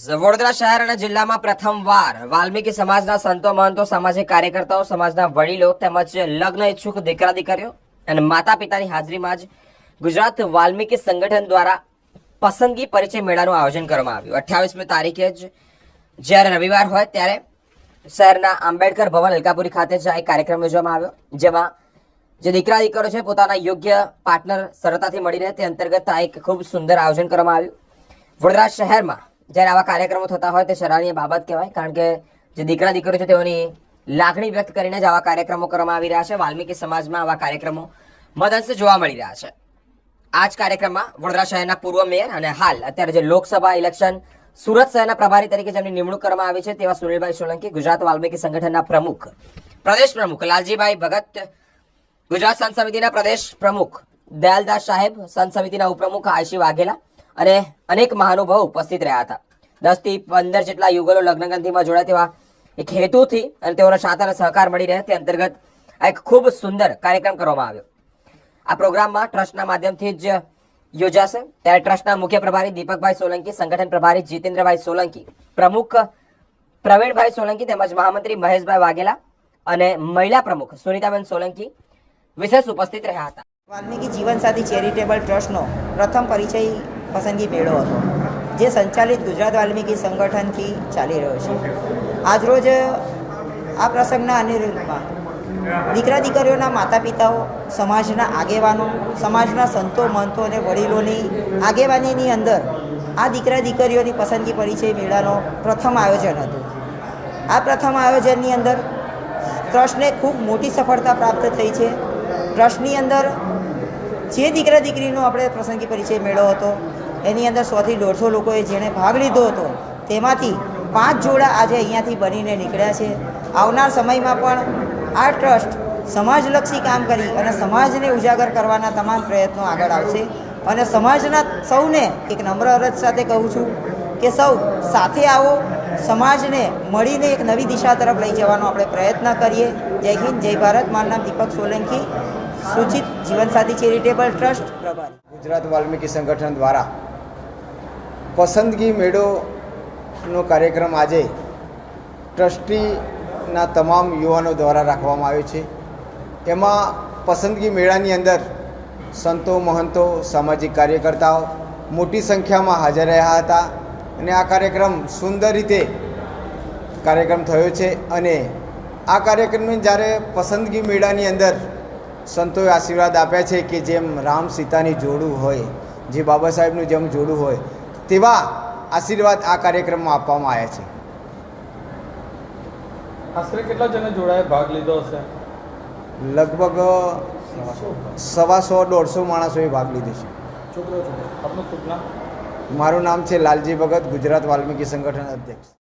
વડોદરા શહેર અને જિલ્લામાં પ્રથમવાર વાલ્મીકી સમાજના સંતો મહંતો સામાજિક કાર્યકર્તાઓ સમાજના વડીલો તેમજ લગ્ન ઈચ્છુક દીકરા દીકરીઓ અને માતા પિતાની હાજરીમાં જ ગુજરાત વાલ્મીકી સંગઠન દ્વારા પસંદગી પરિચય મેળાનું આયોજન કરવામાં આવ્યું। 28મી તારીખે જ જ્યારે રવિવાર હોય ત્યારે શહેરના આંબેડકર ભવન અલકાપુરી ખાતે જ આ કાર્યક્રમ યોજવામાં આવ્યો, જેમાં જે દીકરા દીકરીઓ છે પોતાના યોગ્ય પાર્ટનર સરળતાથી મળી રહે તે અંતર્ગત આ એક ખૂબ સુંદર આયોજન કરવામાં આવ્યું। વડોદરા શહેરમાં જ્યારે આવા કાર્યક્રમો થતા હોય તે સરાહનીય બાબત કહેવાય, કારણ કે જે દીકરા દીકરીઓ છે તેઓની લાગણી વ્યક્ત કરીને જ આવા કાર્યક્રમો કરવામાં આવી રહ્યા છે। વાલ્મીકી સમાજમાં આવા કાર્યક્રમો મદંશે જોવા મળી રહ્યા છે। આ જ કાર્યક્રમમાં વડોદરા શહેરના પૂર્વ મેયર અને હાલ અત્યારે જે લોકસભા ઇલેક્શન સુરત શહેરના પ્રભારી તરીકે જેમની નિમણૂક કરવામાં આવી છે તેવા સુનિલભાઈ સોલંકી, ગુજરાત વાલ્મીકી સંગઠનના પ્રદેશ પ્રમુખ લાલજીભાઈ ભગત, ગુજરાત સંત સમિતિના પ્રદેશ પ્રમુખ દયાલદાસ સાહેબ, સંત સમિતિના ઉપપ્રમુખ આયશી વાઘેલા અને અનેક મહાનુભાવો ઉપસ્થિત રહ્યા હતા। 10 થી 15 જેટલા યુગલો લગ્નગ્રંથિમાં જોડાય તેવા એક હેતુથી અને તેઓનો સાથ અને સહકાર મળી રહે તે અંતર્ગત આ એક ખૂબ સુંદર કાર્યક્રમ કરવામાં આવ્યો। આ પ્રોગ્રામમાં ટ્રસ્ટના માધ્યમથી જ યોજાશે, ત્યારે ટ્રસ્ટના મુખ્ય પ્રભારી દીપકભાઈ સોલંકી, સંગઠન પ્રભારી જીતેન્દ્રભાઈ સોલંકી, પ્રમુખ પ્રવીણભાઈ સોલંકી તેમજ મહામંત્રી મહેશભાઈ વાઘેલા અને મહિલા પ્રમુખ સુનિતાબેન સોલંકી વિશેષ ઉપસ્થિત રહ્યા હતા। વાલ્મીકી જીવનસાથી ચેરિટેબલ ટ્રસ્ટનો પ્રથમ પરિચય પસંદગી મેળો હતો, જે સંચાલિત ગુજરાત વાલ્મીકી સંગઠનથી ચાલી રહ્યો છે। આજરોજ આ પ્રસંગના અનુરૂપમાં દીકરા દીકરીઓના માતા પિતાઓ, સમાજના આગેવાનો, સમાજના સંતો મહંતો અને વડીલોની આગેવાનીની અંદર આ દીકરા દીકરીઓની પસંદગી પરિચય મેળાનો પ્રથમ આયોજન હતું। આ પ્રથમ આયોજનની અંદર ટ્રસ્ટને ખૂબ મોટી સફળતા પ્રાપ્ત થઈ છે। ટ્રસ્ટની અંદર જે દીકરા દીકરીનો આપણે પસંદગી પરિચય મેળો હતો એની અંદર 100 થી 150 લોકોએ જેણે ભાગ લીધો હતો તેમાંથી 5 જોડા આજે અહીંયાથી બનીને નીકળ્યા છે। આવનાર સમયમાં પણ આ ટ્રસ્ટ સમાજલક્ષી કામ કરી અને સમાજને ઉજાગર કરવાના તમામ પ્રયત્નો આગળ આવશે અને સમાજના સૌને એક નમ્ર અરજ સાથે કહું છું કે સૌ સાથે આવો, સમાજને મળીને એક નવી દિશા તરફ લઈ જવાનો આપણે પ્રયત્ન કરીએ। જય હિન્દ, જય ભારત। મારું નામ દીપક સોલંકી, સૂચિત જીવનસાથી ચેરિટેબલ ટ્રસ્ટ પ્રભારી, ગુજરાત વાલ્મીકી સંગઠન દ્વારા પસંદગી મેળોનો કાર્યક્રમ આજે ટ્રસ્ટીના તમામ યુવાનો દ્વારા રાખવામાં આવ્યો છે। એમાં પસંદગી મેળાની અંદર સંતો મહંતો, સામાજિક કાર્યકર્તાઓ મોટી સંખ્યામાં હાજર રહ્યા હતા અને આ કાર્યક્રમ સુંદર રીતે કાર્યક્રમ થયો છે। અને આ કાર્યક્રમની જ્યારે પસંદગી મેળાની અંદર સંતોએ આશીર્વાદ આપ્યા છે કે જેમ રામ સીતાની જોડું હોય, જે બાબા સાહેબનું જેમ જોડું હોય તેવા આશીર્વાદ આ કાર્યક્રમમાં આપવામાં આવ્યા છે। આશરે કેટલા જણે જોડાયા, ભાગ લીધો હશે? લગભગ 125-150 માણસોએ ભાગ લીધો છે। આપનું શુભ નામ? મારું નામ છે લાલજી ભગત, ગુજરાત વાલ્મીકી સંગઠન અધ્યક્ષ।